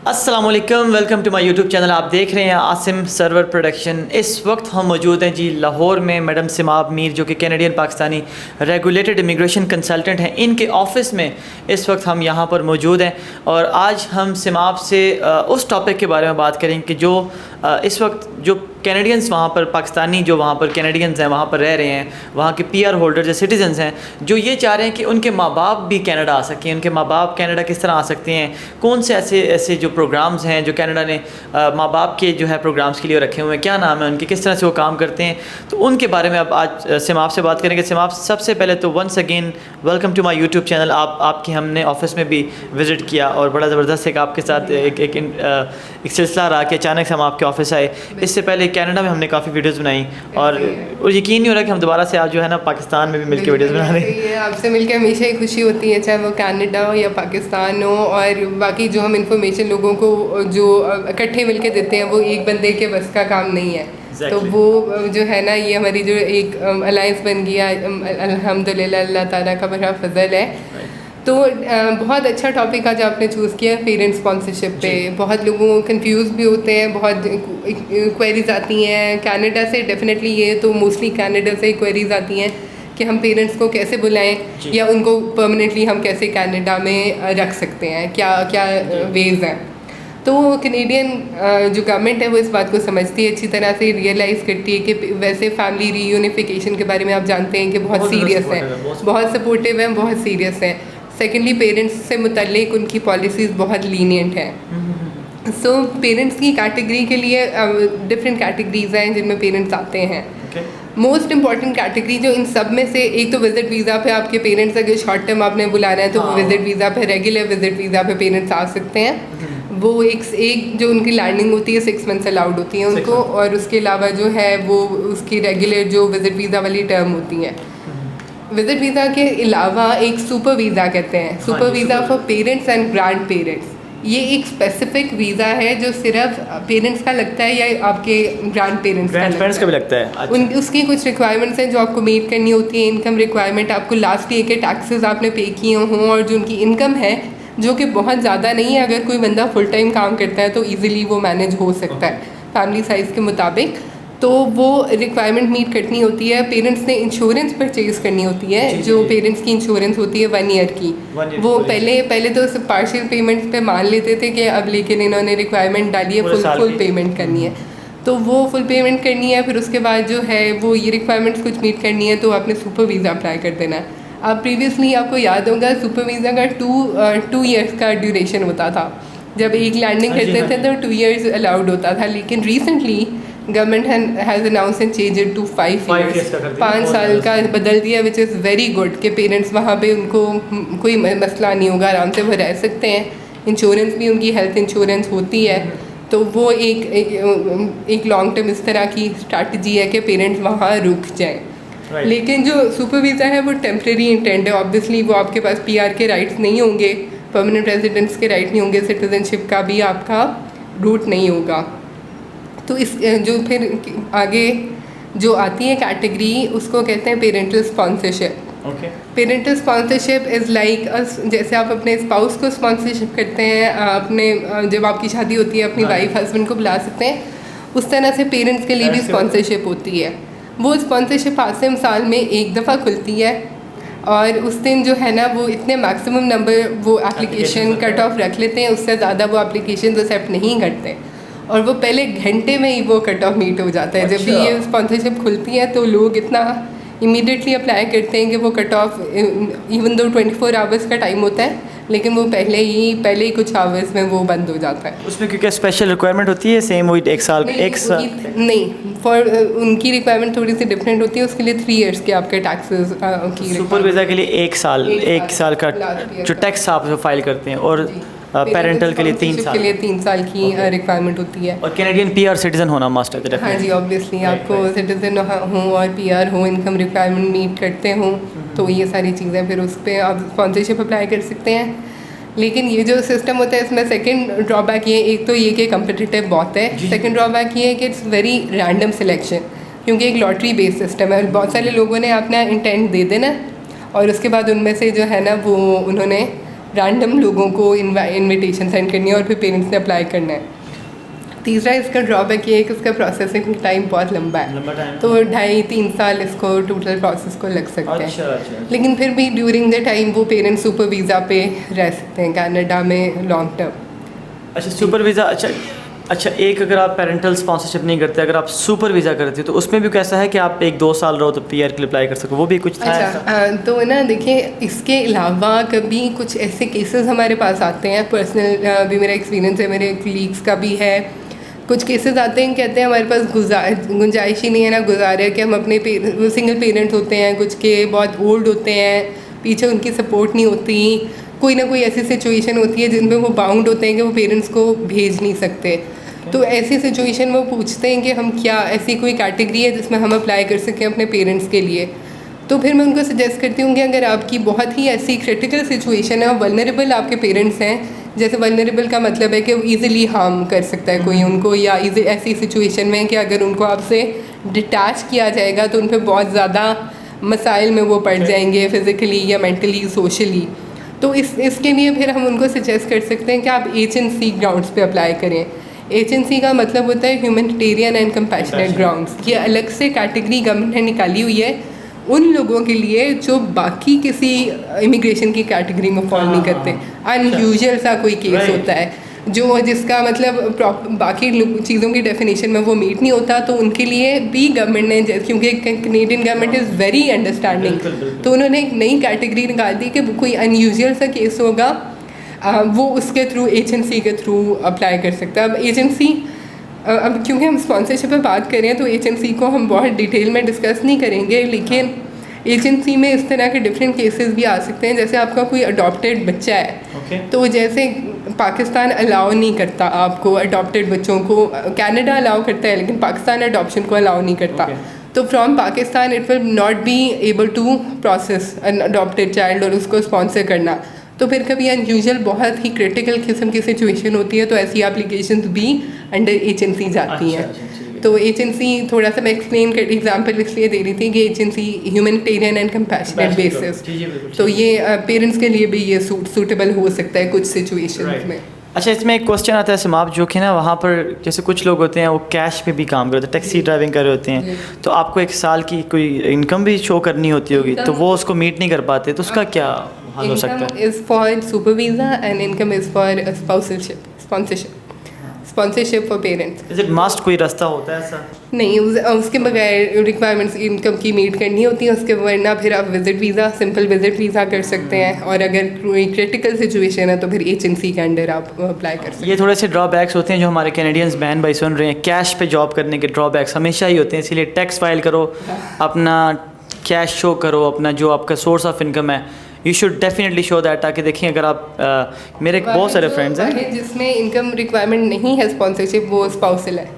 अस्सलाम वालेकुम, welcome to my YouTube channel. आप देख रहे हैं आसिम सर्वर प्रोडक्शन। इस वक्त हम मौजूद हैं जी लाहौर में मैडम सिमाब मीर, जो कि Canadian Pakistani regulated immigration consultant हैं। इनके ऑफ़िस में इस वक्त हम यहाँ पर मौजूद हैं और आज हम सिमाब से उस टॉपिक के बारे में बात करेंगे कि जो इस वक्त जो कैनेडियंस वहाँ पर पाकिस्तानी जो वहाँ पर कैनेडियंस हैं, वहाँ पर रह रहे हैं, वहाँ के पीआर होल्डर जो सिटीजन्स हैं, जो ये चाह रहे हैं कि उनके माँ बाप भी कनाडा आ सकें। उनके माँ बाप कनाडा किस तरह आ सकते हैं, कौन से ऐसे जो प्रोग्राम्स हैं जो कनाडा ने माँ बाप के जो है प्रोग्राम्स के लिए रखे हुए हैं, क्या नाम है उनके, किस तरह से वो काम करते हैं, तो उनके बारे में अब आज सिमाब से बात करेंगे। सिमाब, सबसे पहले तो once again welcome to my YouTube channel. आपकी हमने ऑफिस में भी विज़िट किया और बड़ा ज़बरदस्त एक आपके साथ एक सिलसिला रहा कि अचानक से हम आपके ऑफिस आए। इससे पहले कनाडा में हमने काफ़ी वीडियोस बनाई और यकीन नहीं हो रहा कि हम दोबारा से आज जो है ना पाकिस्तान में भी मिलकर वीडियोस बना रहे हैं। आपसे मिलकर हमेशा ही खुशी होती है, चाहे वो कनाडा हो या पाकिस्तान हो। और बाकी जो हम इंफॉर्मेशन लोगों को जो इकट्ठे मिलकर देते हैं वो एक बंदे के बस का काम नहीं है। तो वो जो है ना, ये हमारी जो एक अलायंस बन गया, अल्हम्दुलिल्लाह, अल्लाह ताला का बड़ा फजल है। तो बहुत अच्छा टॉपिक आज आपने चूज़ किया पेरेंट्स स्पॉन्सरशिप पे। बहुत लोगों कंफ्यूज भी होते हैं, बहुत क्वेरीज आती हैं कनाडा से। डेफिनेटली ये तो मोस्टली कनाडा से क्वेरीज आती हैं कि हम पेरेंट्स को कैसे बुलाएं या उनको परमानेंटली हम कैसे कनाडा में रख सकते हैं, क्या क्या वेज़ हैं। तो कैनेडियन जो गवर्नमेंट है वो इस बात को समझती है, अच्छी तरह से रियलाइज़ करती है कि वैसे फैमिली रीयूनिफिकेशन के बारे में आप जानते हैं कि बहुत सीरियस है, बहुत सपोर्टिव हैं, बहुत सीरियस हैं। सेकेंडली, पेरेंट्स से मुतल्लिक उनकी पॉलिसीज़ बहुत लीनियंट हैं। सो पेरेंट्स की कैटेगरी के लिए डिफरेंट कैटेगरीज हैं जिनमें पेरेंट्स आते हैं। मोस्ट इंपॉर्टेंट कैटेगरी जो इन सब में से, एक तो विजिट वीज़ा पे आपके पेरेंट्स अगर शॉर्ट टर्म आपने बुलाना है तो वो विजिट वीज़ा पे, रेगुलर विजिट वीज़ा पे पेरेंट्स आ सकते हैं। वो एक जो उनकी लैंडिंग होती है 6 मंथ्स अलाउड होती है उनको, और उसके अलावा जो है वो उसकी रेगुलर जो विजिट वीज़ा वाली टर्म होती है। विजिट वीज़ा के अलावा एक सुपर वीज़ा कहते हैं, super visa for parents and grand parents. ये एक स्पेसिफिक वीज़ा है जो सिर्फ पेरेंट्स का लगता है या आपके ग्रैंड पेरेंट्स का भी लगता है। अच्छा। उसकी कुछ रिक्वायरमेंट्स हैं जो आपको मीट करनी होती है। इनकम रिक्वायरमेंट, आपको लास्ट ईयर के टैक्सेस आपने पे किए हों और जो उनकी इनकम है जो कि बहुत ज़्यादा नहीं है, अगर कोई बंदा फुल टाइम काम करता है तो ईज़िली वो मैनेज हो सकता है फैमिली साइज़ के मुताबिक। तो वो रिक्वायरमेंट मीट करनी होती है। पेरेंट्स ने इंश्योरेंस परचेज़ करनी होती है, जो पेरेंट्स की इंश्योरेंस होती है 1 ईयर की। वो पहले तो सिर्फ पार्शियल पेमेंट्स पे मान लेते थे कि अब लेकिन इन्होंने रिक्वायरमेंट डाली है फुल पेमेंट करनी है, तो वो फुल पेमेंट करनी है। फिर उसके बाद जो है वो ये रिक्वायरमेंट्स कुछ मीट करनी है तो आपने सुपर वीज़ा अप्लाई कर देना है। अब प्रीवियसली आपको याद होगा सुपर वीज़ा का 2 ईयर्स का ड्यूरेशन होता था। जब एक लैंडिंग करते थे तो 2 ईयर्स अलाउड होता था, लेकिन recently government has announce and change it to 5 years, 5 साल का बदल दिया, विच इज़ वेरी गुड कि पेरेंट्स वहाँ पे उनको कोई मसला नहीं होगा, आराम से वो रह सकते हैं। इंश्योरेंस भी उनकी हेल्थ इंश्योरेंस होती है, तो वो एक लॉन्ग टर्म इस तरह की स्ट्रैटेजी है कि पेरेंट्स वहाँ रुक जाएँ। लेकिन जो सुपर वीज़ा है वो टेम्प्रेरी इंटेंट है। ऑब्वियसली वो आपके पास पीआर के राइट्स नहीं होंगे, परमानेंट रेजिडेंस के राइट नहीं होंगे, सिटीजनशिप का भी आपका रूट नहीं होगा। तो इस जो फिर आगे जो आती है कैटेगरी उसको कहते हैं parental sponsorship. Parental sponsorship is like जैसे आप अपने स्पाउस को स्पॉन्सरशिप करते हैं, अपने जब आपकी शादी होती है अपनी वाइफ हस्बैंड को बुला सकते हैं, उस तरह से पेरेंट्स के लिए भी स्पॉन्सरशिप होती है। वो स्पॉन्सरशिप आसिम साल में एक दफ़ा खुलती है और उस दिन जो है ना वो इतने मैक्सिमम नंबर वो एप्लीकेशन कट ऑफ रख लेते हैं, उससे ज़्यादा वो एप्लीकेशन एक्सेप्ट नहीं करते और वो पहले घंटे में ही वो कट ऑफ मीट हो जाता है। जब भी ये स्पॉन्सरशिप खुलती है तो लोग इतना इमीडिएटली अप्लाई करते हैं कि वो cut off, even though 24 hours का टाइम होता है, लेकिन वो पहले ही कुछ आवर्स में वो बंद हो जाता है। उसमें क्योंकि स्पेशल रिक्वायरमेंट होती है सेम वही एक साल नहीं, फॉर उनकी रिक्वायरमेंट थोड़ी सी डिफरेंट होती है। उसके लिए 3 ईयर्स के आपके टैक्सेस की, सुपर वीज़ा के लिए एक साल का जो टैक्स आप फाइल करते हैं, और पेरेंटल के लिए 3 साल की रिक्वायरमेंट होती है। और कैनेडियन पीआर सिटीजन होना मस्ट है। हाँ जी, ऑब्वियसली आपको सिटीजन हो और पीआर हो, इनकम रिक्वायरमेंट मीट करते हों, तो ये सारी चीज़ें फिर उस पर आप स्पॉन्सरशिप अप्लाई कर सकते हैं। लेकिन ये जो सिस्टम होता है इसमें सेकंड ड्रॉबैक ये, एक तो ये कि कम्पिटिटिव बहुत है, सेकंड ड्रॉबैक ये है कि इट्स वेरी रैंडम सिलेक्शन, क्योंकि एक लॉटरी बेस्ड सिस्टम है। बहुत सारे लोगों ने अपना इंटेंट दे देना और उसके बाद उनमें से जो है ना वो उन्होंने रैंडम लोगों को इनविटेशन सेंड करनी है और फिर पेरेंट्स ने अप्लाई करना है। तीसरा इसका ड्रॉबैक ये है कि इसका प्रोसेसिंग टाइम बहुत लंबा है, तो 2.5-3 साल इसको टोटल प्रोसेस को लग सकते हैं। अच्छा। लेकिन फिर भी ड्यूरिंग द टाइम वो पेरेंट्स सुपर वीज़ा पे रह सकते हैं कनाडा में लॉन्ग टर्म। अच्छा, सुपर वीज़ा। अच्छा, एक अगर आप पेरेंटल स्पॉन्सरशिप नहीं करते, अगर आप सुपर वीज़ा करते हो तो उसमें भी कैसा है कि आप 1-2 साल रहो तो PR के लिए अप्लाई कर सको, वो भी कुछ था? अच्छा, तो ना देखिए, इसके अलावा कभी कुछ ऐसे केसेस हमारे पास आते हैं, पर्सनल भी मेरा एक्सपीरियंस है, मेरे कलीग्स का भी है, कुछ केसेस आते हैं, कहते हैं हमारे पास गुंजाइश ही नहीं है ना गुजारे कि हम अपने सिंगल पेरेंट्स होते हैं, कुछ के बहुत ओल्ड होते हैं, पीछे उनकी सपोर्ट नहीं होती, कोई ना कोई ऐसी सिचुएशन होती है जिनमें वो बाउंड होते हैं कि वो पेरेंट्स को भेज नहीं सकते। तो ऐसी सिचुएशन में वो पूछते हैं कि हम क्या ऐसी कोई कैटेगरी है जिसमें हम अप्लाई कर सकें अपने पेरेंट्स के लिए। तो फिर मैं उनको सजेस्ट करती हूँ कि अगर आपकी बहुत ही ऐसी क्रिटिकल सिचुएशन है और वल्नरेबल आपके पेरेंट्स हैं, जैसे वल्नरेबल का मतलब है कि ईज़िली हार्म कर सकता है कोई उनको, या ऐसी सिचुएशन में कि अगर उनको आपसे डिटैच किया जाएगा तो उन पर बहुत ज़्यादा मसाइल में वो पड़ जाएंगे, फिज़िकली या मेंटली, सोशली। तो इसके लिए फिर हम उनको सजेस्ट कर सकते हैं कि आप HNC ग्राउंड्स पे अप्लाई करें। HNC का मतलब होता है ह्यूमैनिटेरियन एंड कंपैशनेट ग्राउंड्स। ये अलग से कैटेगरी गवर्नमेंट ने निकाली हुई है उन लोगों के लिए जो बाकी किसी इमिग्रेशन की कैटेगरी में फॉल नहीं करते। अनयूजुअल सा कोई केस होता है जो जिसका मतलब बाकी चीज़ों की डेफिनेशन में वो मीट नहीं होता, तो उनके लिए भी गवर्नमेंट ने, क्योंकि Canadian government is very understanding, तो उन्होंने एक नई कैटेगरी निकाल दी कि कोई अनयूजुअल सा केस होगा वो उसके थ्रू HNC के थ्रू अप्लाई कर सकता है। अब एजेंसी, अब क्योंकि हम स्पॉन्सरशिप पे बात कर रहे हैं तो HNC को हम बहुत डिटेल में डिस्कस नहीं करेंगे, लेकिन HNC में इस तरह के डिफरेंट केसेस भी आ सकते हैं। जैसे आपका कोई अडॉप्टेड बच्चा है, तो जैसे पाकिस्तान अलाउ नहीं करता आपको अडॉप्टेड बच्चों को, कनाडा अलाउ करता है लेकिन पाकिस्तान अडॉप्शन को अलाउ नहीं करता। तो from Pakistan it will not be able to process an adopted child और उसको स्पॉन्सर करना। तो फिर कभी अनयूजुअल बहुत ही क्रिटिकल किस्म की सिचुएशन होती है तो ऐसी एप्लीकेशंस भी अंडर HNC जाती हैं। तो HNC थोड़ा सा मैं एक्सप्लेन कर एग्जांपल इसलिए दे रही थी कि HNC humanitarian and compassionate basis, तो ये पेरेंट्स के लिए भी ये सूटेबल हो सकता है कुछ सिचुएशंस में। अच्छा, इसमें एक क्वेश्चन आता है सिमाब, जो कि ना वहाँ पर जैसे कुछ लोग होते हैं वो कैश पे भी काम करते हैं, टैक्सी ड्राइविंग कर रहे होते हैं, तो आपको 1 साल की कोई इनकम भी शो करनी होती होगी, तो वो उसको मीट नहीं कर पाते, तो उसका क्या हल हो सकता है? Income is for super visa and income is for sponsorship for parents. Is it must, कोई रास्ता होता है ऐसा? नहीं, उसके बगैर रिक्वायरमेंट्स इनकम की मीट करनी होती है, उसके वरना फिर आप visit visa, simple visit visa कर सकते हैं, और अगर कोई क्रिटिकल सिचुएशन है तो फिर HNC के अंडर आप अप्लाई कर सकते हैं। ये थोड़े से ड्रॉबैक्स होते हैं जो हमारे कैनेडियंस बहन भाई सुन रहे हैं, कैश पे जॉब करने के ड्रॉबैक्स हमेशा ही होते हैं, इसीलिए टैक्स फाइल करो, अपना कैश शो करो, अपना जो आपका सोर्स ऑफ इनकम है, you should definitely show that, ताकि देखिए अगर आप मेरे बहुत सारे फ्रेंड्स हैं जिसमें इनकम रिक्वायरमेंट नहीं है स्पॉन्सरशिप, वो स्पाउसल है।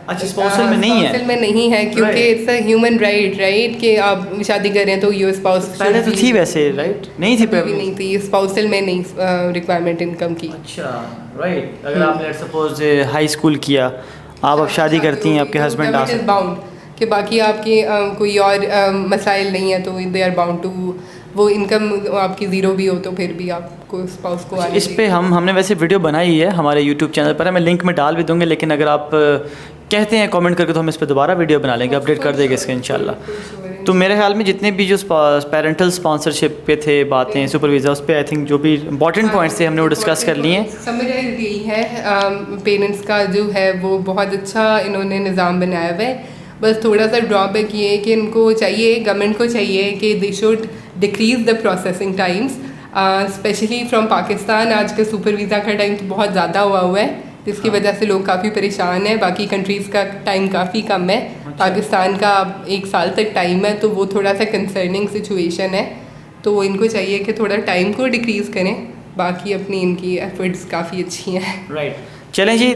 अच्छा, स्पाउसल में नहीं है? स्पाउसल में नहीं है क्योंकि इट्स अ ह्यूमन राइट कि आप शादी कर रहे हैं तो योर स्पाउस, पहले तो थी वैसे, राइट? नहीं थी पहले? नहीं थी, स्पाउसल में नहीं रिक्वायरमेंट इनकम की। अच्छा, राइट। अगर आपने लेट्स सपोज हाई स्कूल किया, आप अब शादी करती हैं, आपके हस्बैंड आ सकते बाउंड कि बाकी आपके कोई और मसाइल नहीं है तो दे आर बाउंड टू, वो इनकम आपकी ज़ीरो भी हो तो फिर भी आपको स्पाउस को आने। इस पे हमने वैसे वीडियो बनाई है हमारे यूट्यूब चैनल पर है, मैं लिंक में डाल भी दूंगी, लेकिन अगर आप कहते हैं कमेंट करके तो हम इस पर दोबारा वीडियो बना लेंगे, अपडेट कर देंगे इसके इंशाल्लाह। तो मेरे ख्याल में जितने भी जो पेरेंटल स्पॉन्सरशिप पे थे बातें, सुपर वीज़ा, उस पर आई थिंक जो भी इंपॉर्टेंट पॉइंट्स थे हमने वो डिस्कस कर लिए हैं। समराइज यही है, पेरेंट्स का जो है वो बहुत अच्छा इन्होंने निज़ाम बनाया हुआ है, बस थोड़ा सा ड्रॉबैक ये है कि इनको चाहिए, गवर्नमेंट को चाहिए कि they should decrease the processing times, specially from Pakistan. आज का सुपर वीज़ा का टाइम तो बहुत ज़्यादा हुआ है, जिसकी वजह से लोग काफ़ी परेशान हैं। बाकी कंट्रीज़ का टाइम काफ़ी कम है, पाकिस्तान का 1 साल तक टाइम है, तो वो थोड़ा सा कंसर्निंग सिचुएशन है। तो इनको चाहिए कि थोड़ा टाइम को डिक्रीज़ करें, बाकी अपनी इनकी एफर्ट्स काफ़ी अच्छी हैं। राइट, चलें जी,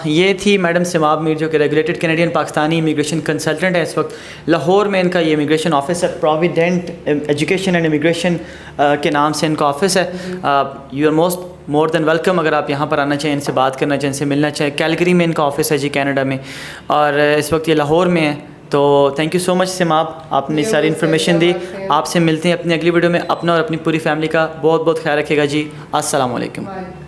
ये थी मैडम सिमाब मीर जो कि regulated Canadian Pakistani immigration consultant है। इस वक्त लाहौर में इनका ये इमिग्रेशन ऑफिस है, प्रोविडेंट एजुकेशन एंड इमिग्रेशन के नाम से इनका ऑफिस है। You are more than welcome, अगर आप यहाँ पर आना चाहें, इनसे बात करना चाहें, इनसे मिलना चाहें। कैलगरी में इनका ऑफिस है जी, कनाडा में, और इस वक्त ये लाहौर में है। तो थैंक यू सो मच सिमाब, आपने ये सारी बहुत इन्फॉर्मेशन दी। सही बात है। आपसे मिलते हैं अपनी अगली वीडियो में। अपना और अपनी पूरी फैमिली का बहुत बहुत ख्याल रखिएगा जी। अस्सलाम वालेकुम। बाय।